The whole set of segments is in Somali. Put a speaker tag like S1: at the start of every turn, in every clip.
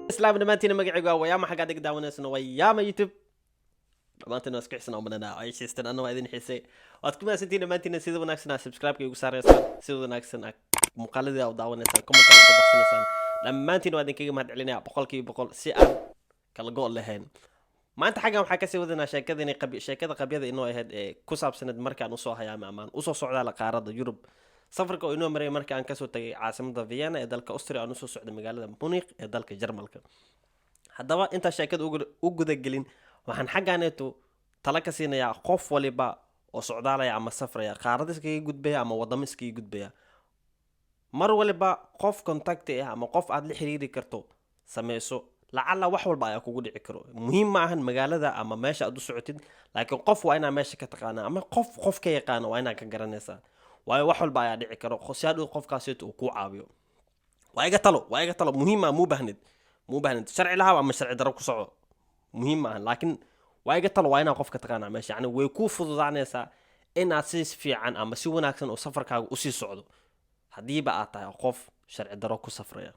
S1: islaam dhamaantiina magacaygu waa wayaama xaggaa dhig daawanaysana wayaama youtube dhamaantiina isku xisna umanana ay sheestan anna waa idin xiisay waad ku maasantiin dhamaantiina sida wanaagsan subscribe-ka igu saaraysaan sida wanaagsan muuqaaladii aad daawanaysaan comment aad ku baxsanaysaan dhamaantiina waa idinkaga mahad celinaya boqolkiiba si aan kala go' lahayn maanta xaggan waxaa kasii wadanaa sheekada qabyada inoo ahayd ee ku saabsaneed markaan usoo hayaama amaan usoo socdaa la qaarada yurub safarka oo inoo maray marka aan kasoo tagay caasimada Vienna ee dalka Austria aan usoo socday magaalada Munich ee dalka Jarmalka haddaba inta sheekada u guda gelin waxaan xaggaaneeto tala ka siinayaa qof waliba oo socdaalaya ama safraya qaarada iskaga gudbaya ama wadamo iskaga gudbaya mar waliba qof contact ah ama qof aad la xiriiri karto sameeyso lacala wax walba ayaa kugu dhici karo muhiim ma ahan magaalada ama meesha aad u socotid laakiin qof waa inaa meesha ka taqaana ama qof ka yaqaan waa inaa ka garanaysaa waayo wax walba ayaa dhici karo si aad qofkaas uu ku caawiyo waa iga talo muhiim ah mu baahnid sharci lahaa ama sharci daro ku soco muhiim ah laakiin waa iga talo waa inaa qof ka taqaana meesha yani way ku fududaanaysaa inaad si fiican ama si wanaagsan oo safarkaaga u sii socdo hadiiba aad tahay qof sharci daro ku safraya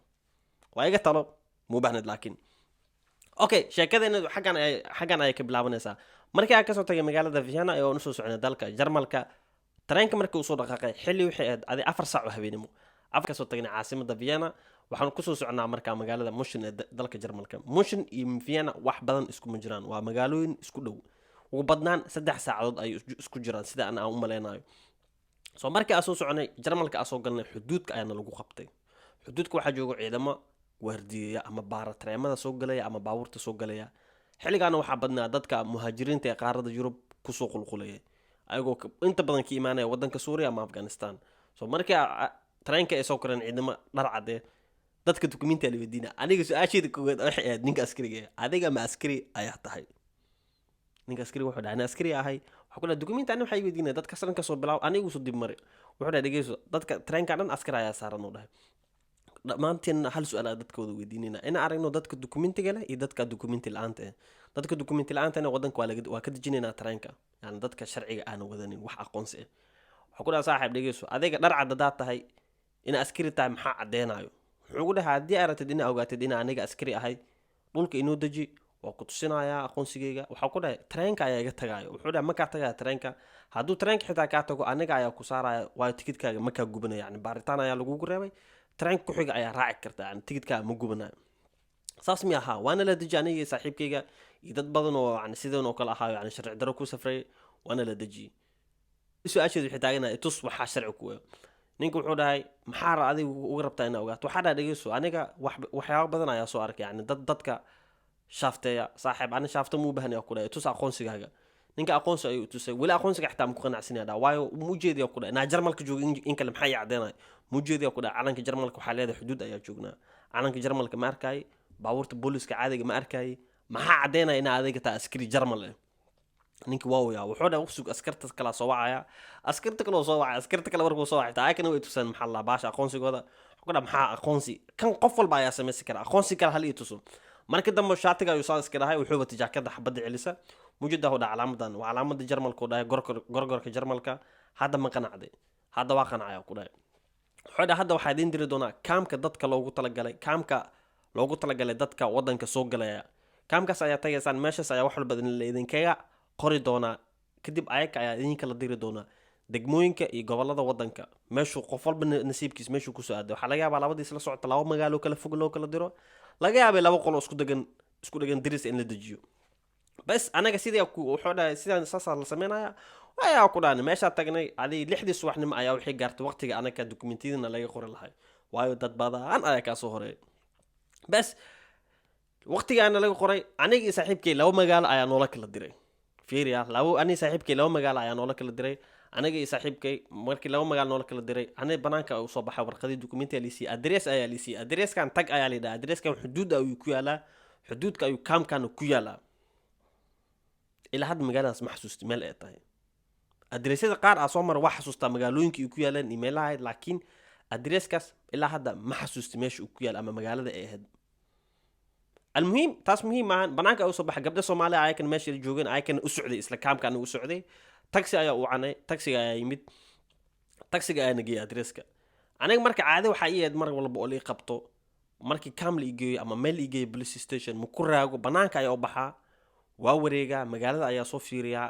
S1: waa iga talo mu baahnid laakiin okay sheekadeenadu xaggan ay ka bilaabanaysaa markii aan kasoo tagay magaalada Vienna ee aan usoo socnay dalka Jarmalka tareenka markii uu soo dhaqaaqay xilli wixii aad 4 saac oo habeenimo afka soo tagnay caasimada Vienna waxaan ku soo socnaa markaa magaalada München ee dalka Jarmalka München iyo Vienna wax badan isku ma jiraan waa magaalooyin isku dhow ugu badnaan 3 saacadood ay isku jiraan sida aan u maleynayo soo markii aan soo soconay Jarmalka aan soo galnay xuduudka ayana lagu qabtay xuduudka waxa joogo ciidamo waardiyeya ama baara tareemada soo galaya ama baabuurta soo galaya xilligaana waxaa badnaa dadka muhaajiriinta ee qaarada Yurub ku soo qulqulaya ayagoo inta badan ka imaanaya wadanka Suuriya ama Afghanistan soo markii tareenka ay soo koreen ciidamo dhar cad dadka dukumeenti la weydiina aniga su'aasheeda koowaad waxay ahayd ninka askariga adiga ma askari ayaa tahay ninka askariga wuxuu dhahay askari ahay waxa kula dukumeenti aniga waxay weydiinay dadka saranka soo bilaaw anigu soo dib maray wuxuu dhahay dhageyso dadka tareenka dhan askari ayaa saaran u dhahay dhamaanteen hal su'aal aad dadkooda weydiinayna in aragno dadka dukumeentiga leh iyo dadka dukumeenti la'aanta ah dadka dukumeenti la'aanta ah wadanka waa ka dejinayna tareenka yani dadka sharciga aan wadanin wax aqoonsi ah waxa ku dhahay saaxiib dhageyso adiga dhar cad tahay in askari tahay maxaa cadeenayo wuxuu dhahay hadii aratid in ogaatid in aniga askari ahay dhulka inoo daji waa ku tusinayaa aqoonsigeyga waxa ku dhahay tareenka ayaa iga tagayo wuxuu dhahay marka tagay tareenka haduu tareenka xitaa ka tago aniga ayaa ku saaraya waa tikidkaaga marka gubanaya yani baaritaan ayaa lagu reebay tareenka ku xiga ayaa raaci karta yani tikidkaaga ma gubanayo saas mi aha waana la daji aniga saaxiibkeyga iyo dad badan oo yani sidoo kale ahaa yani sharci daro ku safray waana la daji su'aasheedu wixii taagana itus waxa sharci ku ah ninka wuxuu dhahay maxaa adigu uga rabtaa inaad ogaato waxa dhageyso aniga waxyaabo badan ayaa soo arkay yani dadka shafteeya saaxiib ani shafta mu baahnaa ku dhahay tus aqoonsigaaga ninka aqoonsi ay u tusay wala aqoonsiga xitaa ku qanacsanaa waayo mu jeediyo ku dhahay na Jarmalka joogo in kale maxay yacdeenay mu jeediyo ku dhahay calanka Jarmalka waxa leedahay xuduud ayaa joognaa calanka Jarmalka ma arkay baabuurta booliska caadiga ma arkay maxaa cadeenay in adiga taa askari Jarmal ah ninka waa yaa wuxuu dhahay usug askarta kala soo wacaya askarta kala warku soo wacay taa kana way tusan maxaa la baasha aqoonsigooda wuxuu dhahay maxaa aqoonsi kan qof walba ayaa sameeyay kara aqoonsi kala hal iyo tuso markii dambe shaatiga ayuu soo iska dhahay wuxuu wata jaakada xabada celisa mujida hada calaamadan waa calaamada Jarmalka oo dhahay gorgorka Jarmalka hadda ma qanacday hadda waa qanacay ku dhahay wuxuu dhahay hadda waxa idin diri doona kaamka dadka loogu talagalay dadka wadanka soo galaya kaamkaas ayaa tagaysaan meeshaas ayaa wax walba idinkaga qori doona kadib ayaka ayaa idin kala diri doona degmooyinka iyo gobolada wadanka meeshu qof walba nasiibkiis meeshu ku soo aaday waxa laga yaabaa labadiis la socota laba magaalo kala fog loo kala diro laga yaabay laba qolo isku dhagan diris in la dajiyo bas anaga sidii wuxuu dhahay sidaan saas la sameynaya ayaa ku dhaanay meesha tagnay adii 6 subaxnimo ayaa wixii gaartay waqtiga anaga dukumeentiyada laga qori lahay waayo dad badan ayaa ka soo horeey bas waqtiga aan laga qoray aniga saaxiibkay laba magaalo ayaa noola kala diray fiiriya ani saaxiibkay laba magaalo ayaa noola kala diray aniga saaxiibkay markii laba magaalo noola kala diray aniga banaanka u soo baxay warqadii dukumeenti liisi address ayaa liisi addresskan tag ayaa leedahay addresskan xuduud ayuu ku yaalaa xuduudka ayuu kaamkan ku yaalaa ilaa had magaaladaas ma xasuusti meel ay tahay addressyada qaar soo mar wax xasuusta magaalooyinka ay ku yaalaan email laakiin addresskaas ilaa hadda ma xasuusti meesha uu ku yaal ama magaalada ay ahayd المهم تاس مهم معن بناك أو صباح قبل الصومالي عايكن ماشي الجوجن عايكن أسعودي إسلا كام كانوا أسعودي تاكسي أيا وعنى تاكسي أيا يمد تاكسي أيا نجي أدريسك aniga marka caadi waxa ii mar walba oo la qabto markii kaam la igeeyo ama meel igeeyo police station ma ku raago banaanka ayaa u baxaa waa wareega magaalada ayaa soo fiiriyaa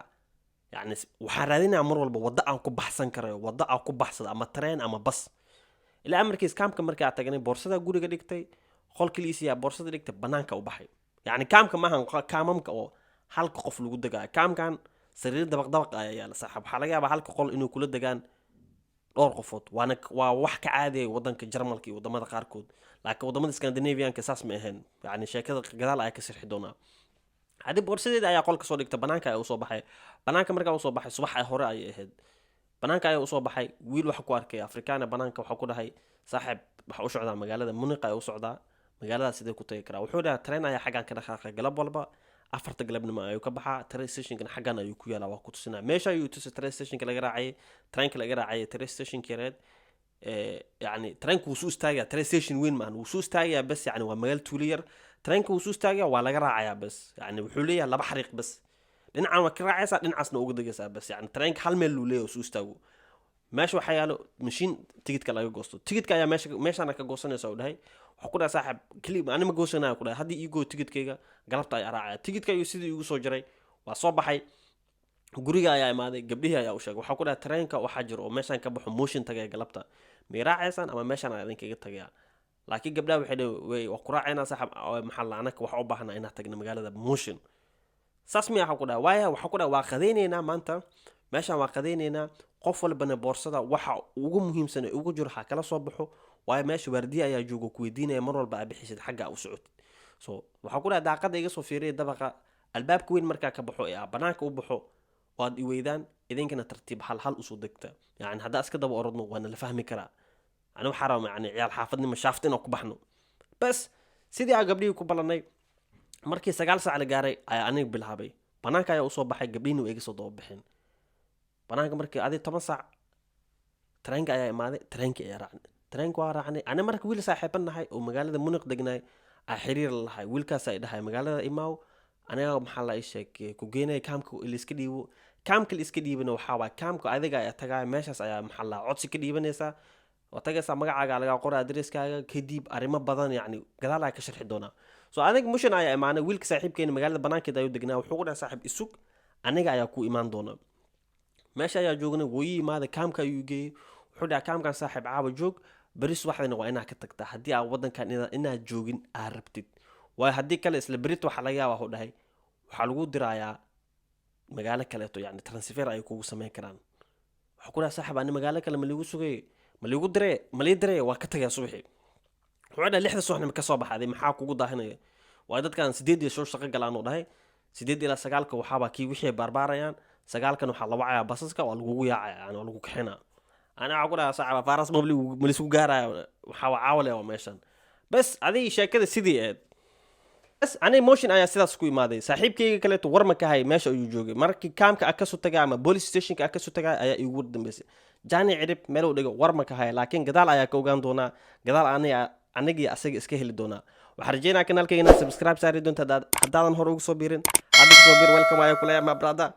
S1: yani waxaa raadinaa mar walba waddo aan ku baxsan karayo waddo aan ku baxsado ama train ama bas ilaa amarkiis kaamka markaa tagnay boorsada guriga dhigtay qolkiisa boorsada dhigtay banaanka u baxay yani kaamka maahan kaamamka oo halka qof lagu dagaayo kaamkan sariir dabaq ayaa yaala saaxiib waxaa laga yaabaa halka qol inuu kula dagaan dhowr qofood waa wax ka caadi wadanka Jarmalka iyo wadamada qaarkood laakiin wadamada Scandinavian-ka saas ma ahayn yani sheekada gadaal ay ka sharxi doonaa hadii boorsadeeda ayaa qolka soo dhigtay banaanka ayaa u soo baxay banaanka markaa u soo baxay subax ay hore ay ahayd banaanka ayaa u soo baxay wiil wax ku arkay Afrikaan banaanka waxa ku dhahay saaxiib waxa u socdaa magaalada Munich ay u socdaa magaalada sidee ku tagi karaa wuxuu dhahay train ayaa xagan ka dhaqaaqay galab walba afarta galabnimo ayuu ka baxaa train station-kan xagan ayuu ku yaalaa waa ku tusinaa meesha ayuu tusay train station-ka laga raacay train-ka laga raacay train station-ka yareed يعني train-ku wuu soo istaagayaa train station weyn maahan wuu soo istaagayaa bas yani waa magaal tuuliyar train-ku wuu soo istaagayaa waa laga raacayaa bas yani wuxuu leeyahay laba xariiq bas dhinacan waa ka raacaysaa dhinacaasna uga dagaysaa bas yani train-ka hal meel luu leeyahay soo istaago meesha waxaa yaalo mashiin tigidhka laga goosto tigidhka ayaa meeshaana ka goosanaysa u dhahay waxa ku dhahay saaxiib kaliya anima goosanaya ku dhahay haddii iigoo tigidhkayga galabta ayaa raacaya tigidhka ayuu sidii igu soo jaray waa soo baxay guriga ayaa imaaday gabdhihii ayaa u sheegay waxaa ku dhahay train-ka waxaa jiro oo meeshaan ka baxo motion tagaya galabta may raacaysaan ama meeshaan ayaa idinkaga tagayaa laakiin gabdhaha waxay dhahay waa ku raacaynaa saaxiib maxaa la anaka waxa u baahanaa inaad tagna magaalada motion saas miyaa waxa ku dhahay waaya waxa ku dhahay waa qadaynaynaa maanta meeshaan waa qadaynaynaa qof walbana boorsada waxa ugu muhiimsan ee ugu jiro ha kala soo baxo waayo meesha waardiye ayaa joogo ku weydiinaya mar walba aad bixisid xagga u socotid so waxa ku dhahay daaqada iga soo fiiriyay dabaqa albaabka weyn markaa ka baxo ee banaanka u baxo waad i weydaan idinkana tartiib hal usoo degta yani haddaa iska daba orodno waana la fahmi karaa ani waxaa rabaa yani ciyaal xaafadnima shaafta inaan ku baxno bas sidii aan gabdhihii ku ballanay markii 9 saac la gaaray ayaa aniga bilaabay banaanka ayaa usoo baxay gabdhihiina way iga soo daba bixeen banaanka markii adi 10 saac train-ka ayaa imaaday train-ka ayaa raacnay train-ka waa raacnay ana marka wiil saaxiiban nahay oo magaalada Munich degnay ay xiriir la lahay wiilkaas ay dhahay magaalada imaaw aniga maxaa la sheegay ku geenay kaamka iska dhiibo kaamka iska dhiibana waxa waa kaamka adiga ay tagay meeshaas ayaa maxaa la codsi ka dhiibanaysa oo tagaysa magacaaga laga qoray adresskaaga kadib arimo badan yani gadaal ay ka sharxi doonaa so aniga mushin ayaa imaanay wiilka saaxiibkeena magaalada banaankeeda ayuu degnaa wuxuu ku dhahay saaxiib isug aniga ayaa ku imaan doona meesha ayaa joognay wuu yimaaday kaamka ayuu geeyay wuxuu dhahay kaamkan saaxiib caawa joog baris waxdana waa inaad ka tagtaa haddii aad wadankan inaad joogin aad rabtid waayo haddii kale isla berit waxa laga yaabaa u dhahay waxaa lagu dirayaa magaalo kaleeto yani transfer ay kugu sameyn karaan waxa ku dhahay saaxiib ani magaalo kale ma liigu sugay ma liigu diray waa ka tagay subaxii wuxuu dhahay 6 subaxnimo ka soo baxday maxaa kugu daahinaya waa dadkan 8 iyo shaqo galaan oo dhahay 8 ilaa 9 waxaaba kii wixii barbaarayaan 9kan waxa la wacayaa basaska waa lagu yaacaya yani waa lagu kaxina ana waxa ku dhahay saaxiib faaras ma liigu gaaraya waxa waa caawle oo meeshan bas adii sheekada sidii eed bas ani motion ayaa sidaas ku imaaday saaxiibkayga kale to warma ka hay meesha ayuu joogay markii kaamka ka soo tagay ama police station-ka ka soo tagay ayaa igu dambeysay jaani cirib meel u dhigo warma ka hay laakiin gadaal ayaa ka ogaan doona gadaal anigii asaga iska heli doona waxaan rajaynayaa kanaalkayga inaad subscribe saari doonto haddaadan hore ugu soo biirin hadda soo biir welcome ayaa ku leeyahay my brother